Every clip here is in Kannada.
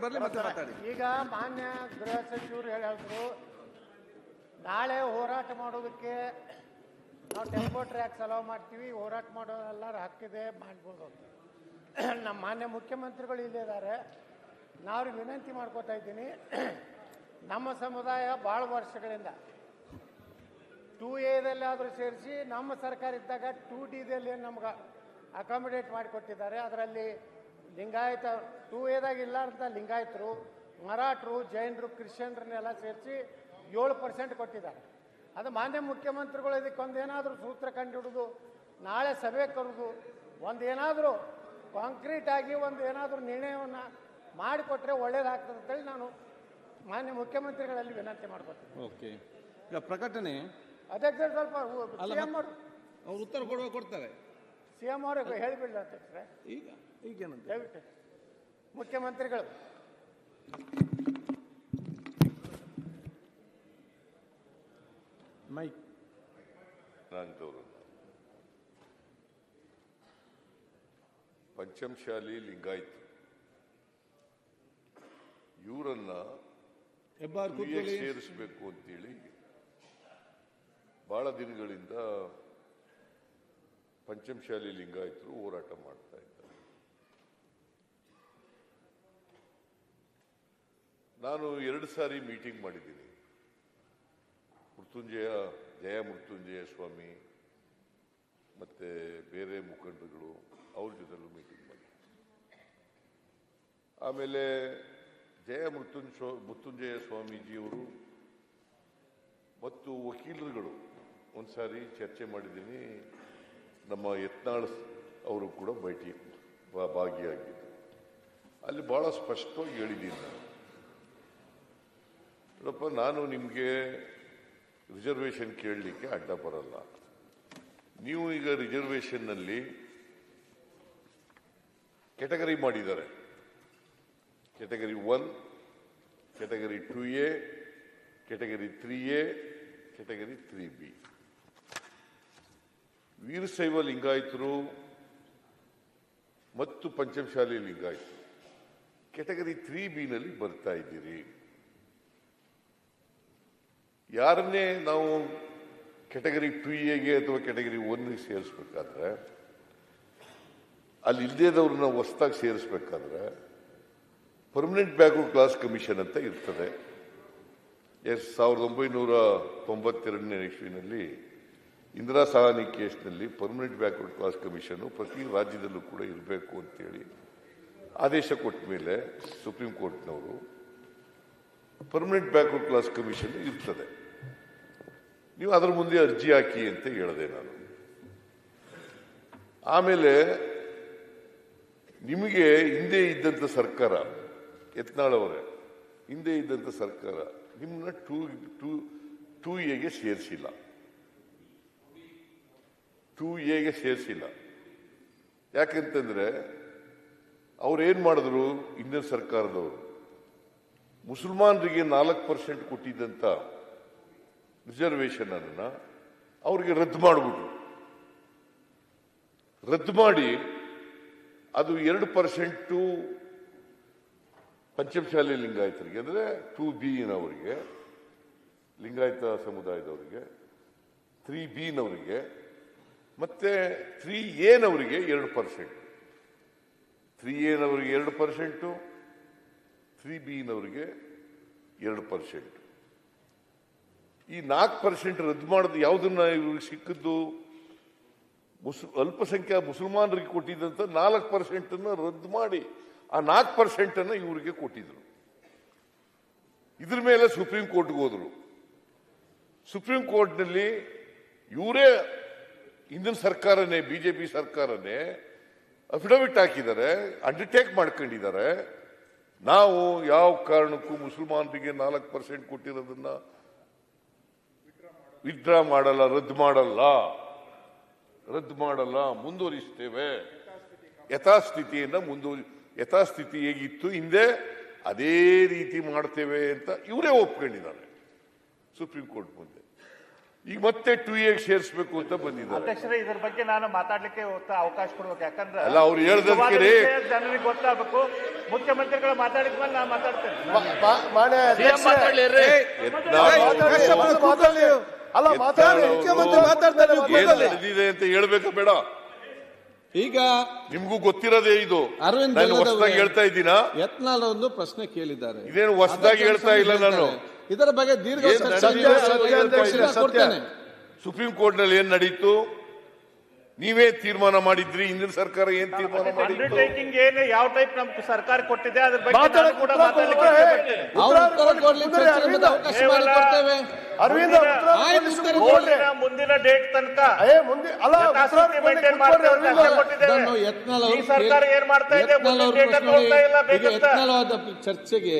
ಬರಲಿ ಮತ್ತೆ ಮಾತಾಡಿ. ಈಗ ಮಾನ್ಯ ಗೃಹ ಸಚಿವರು ಹೇಳಿದ್ರು ನಾಳೆ ಹೋರಾಟ ಮಾಡೋದಕ್ಕೆ ನಾವು ಟೆಂಪೋ ಟ್ರ್ಯಾಕ್ಸ್ ಅಲೋ ಮಾಡ್ತೀವಿ, ಹೋರಾಟ ಮಾಡೋ ಎಲ್ಲರ ಹಕ್ಕಿದೆ, ಮಾಡ್ಬೋದು. ನಮ್ಮ ಮಾನ್ಯ ಮುಖ್ಯಮಂತ್ರಿಗಳು ಇಲ್ಲಿದ್ದಾರೆ, ನಾವು ವಿನಂತಿ ಮಾಡ್ಕೋತಾ ಇದ್ದೀನಿ. ನಮ್ಮ ಸಮುದಾಯ ಭಾಳ ವರ್ಷಗಳಿಂದ 2A ಸೇರಿಸಿ ನಮ್ಮ ಸರ್ಕಾರ ಇದ್ದಾಗ 2D ನಮ್ಗೆ ಅಕಾಮಿಡೇಟ್ ಮಾಡಿಕೊಟ್ಟಿದ್ದಾರೆ. ಅದರಲ್ಲಿ ಲಿಂಗಾಯತ 2Aದಾಗ ಇಲ್ಲ ಅಂತ ಲಿಂಗಾಯತರು, ಮರಾಠರು, ಜೈನರು, ಕ್ರಿಶ್ಚಿಯನ್ರನ್ನೆಲ್ಲ ಸೇರಿಸಿ 7% ಕೊಟ್ಟಿದ್ದಾರೆ. ಅದು ಮಾನ್ಯ ಮುಖ್ಯಮಂತ್ರಿಗಳು ಇದಕ್ಕೊಂದೇನಾದರೂ ಸೂತ್ರ ಕಂಡುಹಿಡಿದು ನಾಳೆ ಸಭೆ ಕರೆದು ಒಂದೇನಾದರೂ ಕಾಂಕ್ರೀಟ್ ಆಗಿ ಏನಾದರೂ ನಿರ್ಣಯವನ್ನು ಮಾಡಿಕೊಟ್ರೆ ಒಳ್ಳೇದಾಗ್ತದೆ ಅಂತೇಳಿ ನಾನು ಮಾನ್ಯ ಮುಖ್ಯಮಂತ್ರಿಗಳಲ್ಲಿ ವಿನಂತಿ ಮಾಡ್ಕೊತೀನಿ. ಓಕೆ, ಈಗ ಪ್ರಕಟಣೆ ಅಧ್ಯಕ್ಷರು ಸ್ವಲ್ಪ ಸಿಎಂ ಅವರು ಉತ್ತರ ಕೊಡ್ತಾರೆ. ಸಿಎಂ ಅವ್ರಿಗೆ ಹೇಳಿಬಿಡ್ಲಿ ಅಧ್ಯಕ್ಷರೇ. ಈಗೇನಂತ ದಯವಿಟ್ಟು ಮುಖ್ಯಮಂತ್ರಿಗಳು ಮೈಕ್ ಪಂಚಮಶಾಲಿ ಲಿಂಗಾಯತ್ ಇವರನ್ನ ಸೇರಿಸಬೇಕು ಅಂತೇಳಿ ಬಹಳ ದಿನಗಳಿಂದ ಪಂಚಮಶಾಲಿ ಲಿಂಗಾಯತರು ಹೋರಾಟ ಮಾಡ್ತಾ ಇದ್ದಾರೆ. ನಾನು 2 ಸಾರಿ ಮೀಟಿಂಗ್ ಮಾಡಿದ್ದೀನಿ. ಜಯ ಮೃತ್ಯುಂಜಯ ಸ್ವಾಮಿ ಮತ್ತೆ ಬೇರೆ ಮುಖಂಡರುಗಳು ಅವ್ರ ಜೊತೆಲೂ ಮೀಟಿಂಗ್ ಮಾಡಿ, ಆಮೇಲೆ ಜಯ ಮೃತ್ಯುಂಜಯ ಸ್ವಾಮೀಜಿಯವರು ಮತ್ತು ವಕೀಲರುಗಳು ಒಂದ್ಸಾರಿ ಚರ್ಚೆ ಮಾಡಿದ್ದೀನಿ. ನಮ್ಮ ಯತ್ನಾಳ್ ಅವರು ಕೂಡ ಭಾಗಿಯಾಗಿದ್ದರು. ಅಲ್ಲಿ ಬಹಳ ಸ್ಪಷ್ಟವಾಗಿ ಹೇಳಿದ್ದೀನಿ ನೋಡಪ್ಪ, ನಾನು ನಿಮಗೆ ರಿಸರ್ವೇಷನ್ ಕೇಳಲಿಕ್ಕೆ ಅಡ್ಡ ಬರಲ್ಲ. ನೀವು ಈಗ ರಿಸರ್ವೇಷನ್ನಲ್ಲಿ ಕ್ಯಾಟಗರಿ ಮಾಡಿದ್ದಾರೆ. Category 1, category 2A, category 3A, category 3B. Veerashaiva ಲಿಂಗಾಯತರು ಮತ್ತು ಪಂಚಮಶಾಲಿ ಲಿಂಗಾಯತರು ಕ್ಯಾಟಗರಿ 3B ಬರ್ತಾ ಇದ್ದೀರಿ. ಯಾರನ್ನೇ ನಾವು ಕ್ಯಾಟಗರಿ 2Aಗೆ ಅಥವಾ ಕ್ಯಾಟಗರಿ 1ಗೆ ಸೇರಿಸ್ಬೇಕಾದ್ರೆ, ಅಲ್ಲಿ ಇಲ್ಲದೇದವ್ರನ್ನ ಹೊಸದಾಗಿ ಸೇರಿಸ್ಬೇಕಾದ್ರೆ ಪರ್ಮನೆಂಟ್ ಬ್ಯಾಕ್ವರ್ಡ್ ಕ್ಲಾಸ್ ಕಮಿಷನ್ ಅಂತ ಇರ್ತದೆ. 1992ನೇ ಇಸ್ವಿನಲ್ಲಿ ಇಂದಿರಾ ಸಹಾನಿ ಕೇಸ್ನಲ್ಲಿ ಪರ್ಮನೆಂಟ್ ಬ್ಯಾಕ್ವರ್ಡ್ ಕ್ಲಾಸ್ ಕಮಿಷನ್ ಪ್ರತಿ ರಾಜ್ಯದಲ್ಲೂ ಕೂಡ ಇರಬೇಕು ಅಂತೇಳಿ ಆದೇಶ ಕೊಟ್ಟ ಮೇಲೆ ಸುಪ್ರೀಂ ಕೋರ್ಟ್ನವರು ಪರ್ಮನೆಂಟ್ ಬ್ಯಾಕ್ವರ್ಡ್ ಕ್ಲಾಸ್ ಕಮಿಷನ್ ಇರ್ತದೆ, ನೀವು ಅದರ ಮುಂದೆ ಅರ್ಜಿ ಹಾಕಿ ಅಂತ ಹೇಳಿದೆ ನಾನು. ಆಮೇಲೆ ನಿಮಗೆ ಹಿಂದೆ ಇದ್ದಂಥ ಸರ್ಕಾರ, ಯತ್ನಾಳ್ ಅವರೇ, ಹಿಂದೆ ಇದ್ದಂಥ ಸರ್ಕಾರ ನಿಮ್ಮನ್ನ 2Aಗೆ ಸೇರಿಸಿಲ್ಲ. 2Aಗೆ ಸೇರಿಸಿಲ್ಲ. ಯಾಕೆಂತಂದ್ರೆ ಅವ್ರೇನ್ ಮಾಡಿದ್ರು, ಹಿಂದಿನ ಸರ್ಕಾರದವರು ಮುಸಲ್ಮಾನರಿಗೆ 4% ಕೊಟ್ಟಿದ್ದಂಥ ರಿಸರ್ವೇಷನ್ ಅನ್ನ ಅವ್ರಿಗೆ ರದ್ದು ಮಾಡಿಬಿಟ್ರು. ರದ್ದು ಮಾಡಿ ಅದು 2% ಪಂಚಮಶಾಲಿ ಲಿಂಗಾಯತರಿಗೆ, ಅಂದ್ರೆ 2B ಲಿಂಗಾಯತ ಸಮುದಾಯದವರಿಗೆ, 3B ಮತ್ತೆ 3A 2%, 3A 2%, 3B 2%. ಈ 4% ರದ್ದು ಮಾಡೋದು ಯಾವುದನ್ನ ಇವ್ರಿಗೆ ಸಿಕ್ಕಿದ್ದು? ಅಲ್ಪಸಂಖ್ಯಾತ ಮುಸಲ್ಮಾನರಿಗೆ ಕೊಟ್ಟಿದ್ದಂತ 4% ರದ್ದು ಮಾಡಿ ಆ 4% ಇವರಿಗೆ ಕೊಟ್ಟಿದ್ರು. ಇದ್ರ ಮೇಲೆ ಸುಪ್ರೀಂ ಕೋರ್ಟ್ಗೆ ಹೋದ್ರು. ಸುಪ್ರೀಂ ಕೋರ್ಟ್ನಲ್ಲಿ ಇವರೇ ಹಿಂದಿನ ಸರ್ಕಾರನೇ, ಬಿಜೆಪಿ ಸರ್ಕಾರನೇ ಅಫಿಡವಿಟ್ ಹಾಕಿದ್ದಾರೆ, ಅಂಡರ್ಟೇಕ್ ಮಾಡ್ಕೊಂಡಿದ್ದಾರೆ, ನಾವು ಯಾವ ಕಾರಣಕ್ಕೂ ಮುಸಲ್ಮಾನರಿಗೆ 4% ಕೊಟ್ಟಿರೋದನ್ನ ವಿಡ್ರಾ ಮಾಡಲ್ಲ, ರದ್ದು ಮಾಡಲ್ಲ, ಮುಂದುವರಿಸ್ತೇವೆ. ಯಥಾಸ್ಥಿತಿ ಹೇಗಿತ್ತು ಹಿಂದೆ ಅದೇ ರೀತಿ ಮಾಡ್ತೇವೆ ಅಂತ ಇವರೇ ಒಪ್ಕೊಂಡಿದ್ದಾರೆ ಸುಪ್ರೀಂ ಕೋರ್ಟ್ ಮುಂದೆ. ಈಗ ಮತ್ತೆ 2A ಸೇರಿಸಬೇಕು ಅಂತ ಬಂದಿದ್ದಾರೆ. ಅಧ್ಯಕ್ಷರೇ, ಇದ್ರ ಬಗ್ಗೆ ನಾನು ಮಾತಾಡ್ಲಿಕ್ಕೆ ಅವಕಾಶ ಕೊಡ್ಬೇಕು. ಯಾಕಂದ್ರೆ ಅಲ್ಲ, ಅವ್ರು ಹೇಳ್ದಕ್ಕೆ ಜನರಿಗೆ ಗೊತ್ತಾಗಬೇಕು. ಮುಖ್ಯಮಂತ್ರಿಗಳು ಮಾತಾಡಿದ್ಮೇಲೆ ನಾನು ಮಾತಾಡ್ತೇನೆ. ನಡೆದಿದೆ ಅಂತ ಹೇಳ್ಬೇಕಾ ಬೇಡ? ಈಗ ನಿಮ್ಗೂ ಗೊತ್ತಿರೋದೇ ಇದು. ಅರವಿಂದ್ ನಾನು ಹೊಸದಾಗಿ ಹೇಳ್ತಾ ಇದ್ದೀನಾ? ಯತ್ನಾಳ್ ಒಂದು ಪ್ರಶ್ನೆ ಕೇಳಿದ್ದಾರೆ. ಇದೇನು ಹೊಸದಾಗಿ ಹೇಳ್ತಾ ಇಲ್ಲ ನಾನು. ಇದರ ಬಗ್ಗೆ ದೀರ್ಘ ಕೊಡ್ತೇನೆ. ಸುಪ್ರೀಂ ಕೋರ್ಟ್ ನಲ್ಲಿ ಏನ್ ನಡೀತು? ನೀವೇ ತೀರ್ಮಾನ ಮಾಡಿದ್ರಿ. ಹಿಂದಿನ ಸರ್ಕಾರ ಏನ್ ತೀರ್ಮಾನ ಮಾಡಿದ್ರು? ಅಂಡರ್ಟೇಕಿಂಗ್ ಏನು ಯಾವ ಟೈಪ್ ನಮ್ಗೆ ಸರ್ಕಾರ ಕೊಟ್ಟಿದೆ ಅದ್ರ ಬಗ್ಗೆ ನಾನು ಕೂಡ ಮಾತಾಡ್ಲಿಕ್ಕೆ ಮುಂದಿನ ಡೇಟ್ ತನಕ ಈ ಸರ್ಕಾರ ಏನ್ ಮಾಡ್ತಾ ಇದೆ ಚರ್ಚೆಗೆ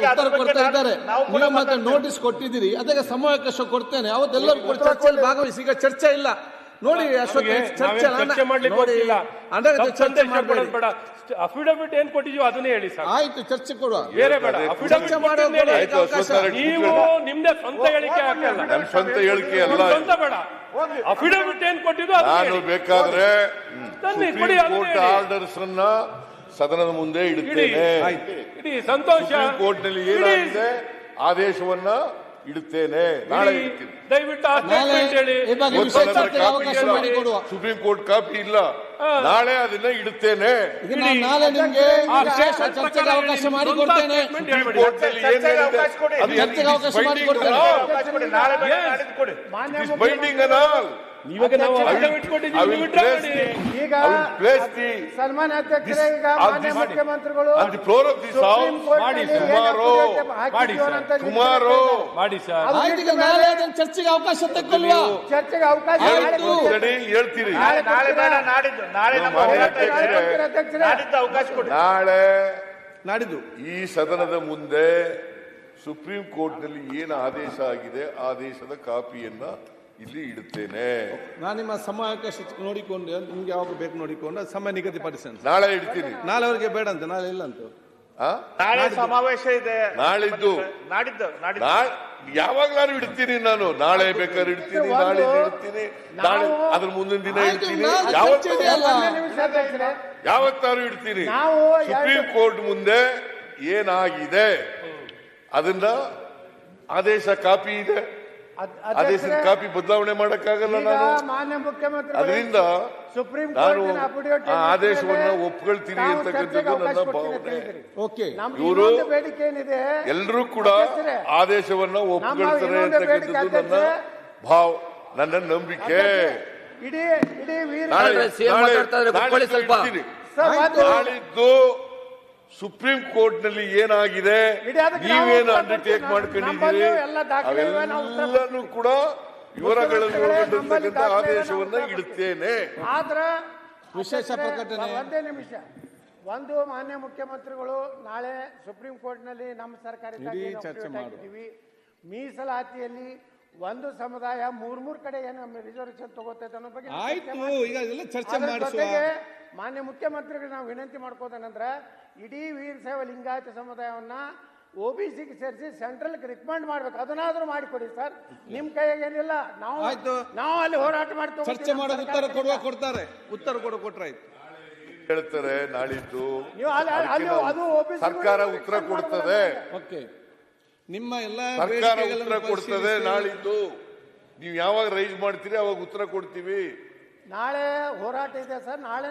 ಉತ್ತರ ಕೊಡ್ತಾ ಇದ್ದಾರೆ. ನೀವು ಮತ್ತೆ ನೋಟಿಸ್ ಕೊಟ್ಟಿದ್ದೀರಿ, ಅದಕ್ಕೆ ಸಮಯಾವಕಾಶ ಕೊಡ್ತೇನೆ. ಅವತ್ತೆಲ್ಲರೂ ಕೂಡ ಚರ್ಚೆಯಲ್ಲಿ ಭಾಗವಹಿಸಿ. ಈಗ ಚರ್ಚೆ ಇಲ್ಲ ನೋಡಿ ಅಶ್ವಥ್, ಚರ್ಚೆ ಮಾಡ್ಲಿಕ್ಕೆ ಅಫಿಡವಿಟ್ ಏನ್ ಕೊಟ್ಟಿದೀವಿ ಅದನ್ನೇ ಹೇಳಿ ಸರ್. ಆಯ್ತು, ಚರ್ಚೆ ಕೊಡುವ, ಬೇರೆ ಬೇಡ. ನೀವು ನಿಮ್ದೇ ಸ್ವಂತ ಹೇಳಿಕೆ ಹಾಕಲ್ಲ. ನನ್ನ ಸ್ವಂತ ಹೇಳಿಕೆ ಅಲ್ಲ, ಸ್ವಂತ ಬೇಡ. ಅಫಿಡವಿಟ್ ಏನ್ ಕೊಟ್ಟಿದ್ದು ನಾನು ಬೇಕಾದ್ರೆ ಕೋರ್ಟ್ ಆರ್ಡರ್ಸ್ ಅನ್ನ ಸದನದ ಮುಂದೆ ಇಡುತ್ತೇನೆ. ಇಡೀ ಸಂತೋಷ. ಕೋರ್ಟ್ ನಲ್ಲಿ ಏನಾಗಿದೆ ಆದೇಶವನ್ನ ಇಡುತ್ತೇನೆ. ನಾಳೆ ಇಡ್ತೀನಿ. ದಯವಿಟ್ಟು ಸುಪ್ರೀಂ ಕೋರ್ಟ್ ಕಾಪಿ ಇಲ್ಲ, ನಾಳೆ ಅದನ್ನ ಇಡುತ್ತೇನೆ. ನಾಳೆ ನಿಮ್ಗೆ ವಿಶೇಷ ಚರ್ಚೆಗೆ ಅವಕಾಶ ಮಾಡಿಕೊಡ್ತೇನೆ. ಬೈಂಡಿಂಗ್ ಅನಾಲ್ ಇವಾಗ ನಾವು ಈಗ ಸನ್ಮಾನ್ಯ ಅಧ್ಯಕ್ಷರೇ, ಈಗ ಮಾನ್ಯ ಮುಖ್ಯಮಂತ್ರಿಗಳು ನಾಳೆ ಚರ್ಚೆಗೆ ಅವಕಾಶ ತಗೊಳ್ಳುವ. ಚರ್ಚೆಗೆ ಅವಕಾಶ ಹೇಳ್ತೀರಿ. ಅವಕಾಶ ಕೊಡಿ. ನಾಡಿದ್ದು ಈ ಸದನದ ಮುಂದೆ ಸುಪ್ರೀಂ ಕೋರ್ಟ್ ನಲ್ಲಿ ಏನು ಆದೇಶ ಆಗಿದೆ ಆದೇಶದ ಕಾಪಿಯನ್ನ ಇಲ್ಲಿ ಇಡುತ್ತೇನೆ. ನಾನು ನಿಮ್ಮ ಸಮಯಾವಕಾಶ ನೋಡಿಕೊಂಡು ನಿಮ್ಗೆ ಯಾವಾಗ ಬೇಕು ನೋಡಿಕೊಂಡು ಸಮಯ ನಿಗದಿಪಡಿಸ್ತೇನೆ. ನಾಳೆ ಇಡ್ತೀನಿ. ನಾಳೆ ಅವರಿಗೆ ಬೇಡ ಅಂತ, ನಾಳೆ ಇಲ್ಲ ಅಂತ. ನಾಳೆ ಸಮಾವೇಶ ಇದೆ. ನಾಳಿದ್ದು ಯಾವಾಗ್ಲಾರು ಇಡ್ತೀನಿ. ನಾನು ನಾಳೆ ಬೇಕಾದ್ರೆ ಇಡ್ತೀನಿ, ನಾಳೆ ಇಡ್ತೀನಿ, ನಾಳೆ ಅದ್ರ ಮುಂದಿನ ದಿನ ಇಡ್ತೀನಿ, ಯಾವತ್ತಾರು ಇಡ್ತೀನಿ. ಸುಪ್ರೀಂ ಕೋರ್ಟ್ ಮುಂದೆ ಏನಾಗಿದೆ ಅದನ್ನ ಆದೇಶ ಕಾಪಿ ಇದೆ. ಆದೇಶದ ಕಾಪಿ ಬದಲಾವಣೆ ಮಾಡಕ್ಕಾಗಲ್ಲ ನಾನು. ಮಾನ್ಯ ಮುಖ್ಯಮಂತ್ರಿ ಅದರಿಂದ ಸುಪ್ರೀಂ ನಾನು ಆ ಆದೇಶವನ್ನ ಒಪ್ಕೊಳ್ತೀನಿ ಅಂತಕ್ಕಂಥದ್ದು ನನ್ನ ಭಾವನೆ. ಇವರು ಎಲ್ಲರೂ ಕೂಡ ಆದೇಶವನ್ನ ಒಪ್ಕೊಳ್ತಾರೆ ಅಂತಕ್ಕಂಥದ್ದು ನನ್ನ ನಂಬಿಕೆ. ನಾಳಿದ್ದು ಸುಪ್ರೀಂ ಕೋರ್ಟ್ ನಲ್ಲಿ ಏನಾಗಿದೆ, ನೀವೇನು ಅಂಡರ್ಟೇಕ್ ಮಾಡ್ಕೊಂಡಿದ್ದೀರಿ, ಅವೆಲ್ಲನೂ ಕೂಡ ವಿವರಗಳನ್ನು ಒಳಗೊಂಡಿರ್ತಕ್ಕಂಥ ಆದೇಶವನ್ನ ಇಡುತ್ತೇನೆ. ಆದ್ರ ವಿಶೇಷ ಪ್ರಕಟಣೆ. ಒಂದೇ ನಿಮಿಷ. ಒಂದು, ಮಾನ್ಯ ಮುಖ್ಯಮಂತ್ರಿಗಳು ನಾಳೆ ಸುಪ್ರೀಂ ಕೋರ್ಟ್ ನಲ್ಲಿ ನಮ್ಮ ಸರ್ಕಾರ ಮೀಸಲಾತಿಯಲ್ಲಿ ಒಂದು ಸಮುದಾಯ ಮೂರ್ ಕಡೆ ಏನು ರಿಸರ್ವೇಶನ್ ತಗೋತೈತೆ ಅನ್ನೋ ಬಗ್ಗೆ ಚರ್ಚೆ ಮಾಡಿಸುವ. ಮಾನ್ಯ ಮುಖ್ಯಮಂತ್ರಿಗಳು ನಾವು ವಿನಂತಿ ಮಾಡ್ಕೋದೇನಂದ್ರೆ, ಇಡೀ ವೀರಶೈವ ಲಿಂಗಾಯತ ಸಮುದಾಯವನ್ನ OBCಗೆ ಸೇರಿಸಿ ಸೆಂಟ್ರಲ್ ರಿಕಮೆಂಡ್ ಮಾಡ್ಬೇಕು. ಅದನ್ನಾದ್ರೂ ಮಾಡಿಕೊಡಿ ಸರ್. ನಿಮ್ ಕೈಯಾಗ ಏನಿಲ್ಲ. ನಾವು ಅಲ್ಲಿ ಹೋರಾಟ ಮಾಡ್ತೀವಿ. ಚರ್ಚೆ ಮಾಡೋದು ಕೊಡ್ತಾರೆ. ಉತ್ತರ ಕೊಟ್ರಾಯ್ತು ಹೇಳ್ತಾರೆ. ನಾಳಿದ್ದು ಅದು ಸರ್ಕಾರ ಉತ್ತರ ಕೊಡ್ತದೆ. ಓಕೆ, ನಿಮ್ಮ ಎಲ್ಲ ಸರ್ಕಾರ ಉತ್ತರ ಕೊಡ್ತದೆ. ನಾಳಿದ್ದು ನೀವು ಯಾವಾಗ ರೈಸ್ ಮಾಡ್ತೀರಿ ಅವಾಗ ಉತ್ತರ ಕೊಡ್ತೀವಿ. ನಾಳೆ ಹೋರಾಟ ಇದೆ ಸರ್. ನಾಳೆ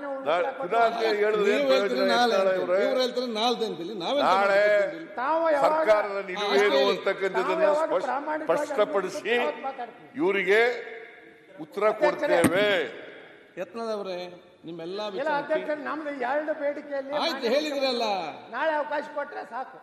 ಸರ್ಕಾರದ ನಿಲುವೇನು ಅಂತಕ್ಕಂಥದ್ದನ್ನ ಸ್ಪಷ್ಟಪಡಿಸಿ ಇವರಿಗೆ ಉತ್ತರ ಕೊಡ್ತೇವೆ. ಯತ್ನದವರೇ, ನಿಮ್ಮೆಲ್ಲ ಅಧ್ಯಕ್ಷ, ನಮ್ದು 2 ಬೇಡಿಕೆಯಲ್ಲಿ ಹೇಳಿದ್ರಲ್ಲ, ನಾಳೆ ಅವಕಾಶ ಕೊಟ್ರೆ ಸಾಕು.